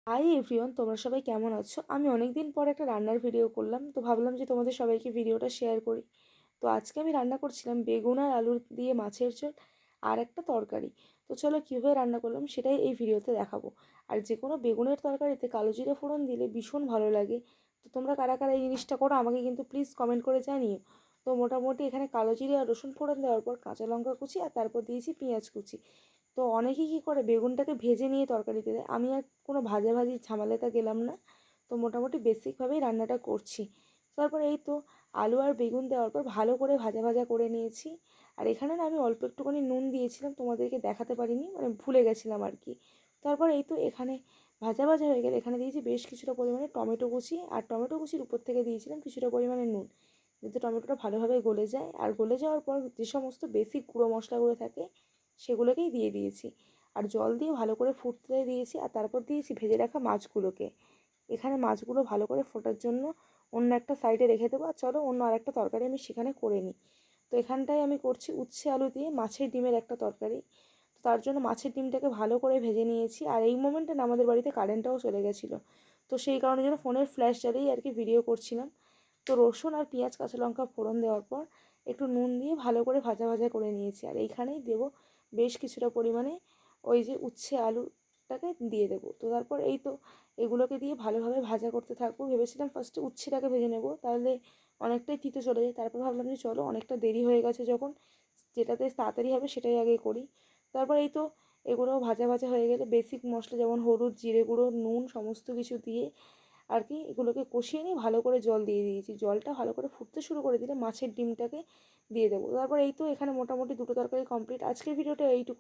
Hi everyone, তোমরা সবাই কেমন আছো? আমি অনেক দিন পর একটা রান্নার ভিডিও করলাম, তো ভাবলাম যে তোমাদের সবাইকে ভিডিওটা শেয়ার করি। তো আজকে আমি রান্না করছিলাম বেগুন আর আলু দিয়ে মাছের ঝোল আর একটা তরকারি। তো চলো কীভাবে রান্না করলাম সেটাই এই ভিডিওতে দেখাবো। আর যে কোনো বেগুনের তরকারিতে কালো জিরে ফোড়ন দিলে ভীষণ ভালো লাগে। তো তোমরা কারা কারা এই জিনিসটা করো আমাকে কিন্তু প্লিজ কমেন্ট করে জানিও। তো মোটামুটি এখানে কালো জিরে আর রসুন ফোড়ন দেওয়ার পর কাঁচা লঙ্কা কুচি আর তারপর দিয়েছি পেঁয়াজ কুচি। তো অনেকেই কী করে বেগুনটাকে ভেজে নিয়ে তরকারিতে দেয়, আমি আর কোনো ভাজাভাজি ঝামেলাতে গেলাম না। তো মোটামুটি বেসিকভাবেই রান্নাটা করছি। তারপর এই তো আলু আর বেগুন দেওয়ার পর ভালো করে ভাজা ভাজা করে নিয়েছি। আর এখানে না আমি অল্প একটুখানি নুন দিয়েছিলাম, তোমাদেরকে দেখাতে পারিনি, মানে ভুলে গেছিলাম আর কি। তারপর এই তো এখানে ভাজা ভাজা হয়ে গেলে এখানে দিয়েছি বেশ কিছুটা পরিমাণে টমেটো কুচি, আর টমেটো কুচির উপর থেকে দিয়েছিলাম কিছুটা পরিমাণে নুন, যাতে টমেটোটা ভালোভাবে গলে যায়। আর গলে যাওয়ার পর যে সমস্ত বেসিক গুঁড়ো মশলাগুলো থাকে সেগুলোকেই দিয়ে দিয়েছি। আর জল দিয়ে ভালো করে ফুটতে দিয়েছি, আর তারপর দিয়েছি ভেজে রাখা মাছগুলোকে। এখানে মাছগুলো ভালো করে ফোটার জন্য অন্য একটা সাইডে রেখে দেবো। আর চলো অন্য আরেকটা তরকারি আমি সেখানে করে নিই। তো এখানটায় আমি করছি উচ্ছে আলু দিয়ে মাছের ডিমের একটা তরকারি। তো তার জন্য মাছের ডিমটাকে ভালো করে ভেজে নিয়েছি। আর এই মোমেন্টে না আমাদের বাড়িতে কারেন্টটাও চলে গেছিলো, তো সেই কারণের জন্য ফোনের ফ্ল্যাশ জ্বালিয়েই আর কি ভিডিও করছিলাম। তো রসুন আর পেঁয়াজ কাঁচা লঙ্কা ফোড়ন দেওয়ার পর একটু নুন দিয়ে ভালো করে ভাজা ভাজা করে নিয়েছি। আর এইখানেই দেবো বেশ কিছুটা পরিমাণে ওই যে উচ্ছে আলুটাকে দিয়ে দেবো। তো তারপর এই তো এগুলোকে দিয়ে ভালোভাবে ভাজা করতে থাকবো। ভেবেছিলাম ফার্স্টে উচ্ছেটাকে ভেজে নেবো, তাহলে অনেকটাই তিতো চলে যায়। তারপর ভাবলাম যে চলো অনেকটা দেরি হয়ে গেছে, যখন যেটাতে তাড়াতাড়ি হবে সেটাই আগে করি। তারপর এই তো এগুলো ভাজা ভাজা হয়ে গেলে বেসিক মশলা যেমন হলুদ, জিরে গুঁড়ো, নুন সমস্ত কিছু দিয়ে আর কি এগুলোকে কষিয়ে নিয়ে ভালো করে জল দিয়ে দিয়েছি। জলটা ভালো করে ফুটতে শুরু করে দিলে মাছের ডিমটাকে দিয়ে দেবো। তারপর এই তো এখানে মোটামুটি দুটো তরকারি কমপ্লিট। আজকের ভিডিওটা এইটুকু।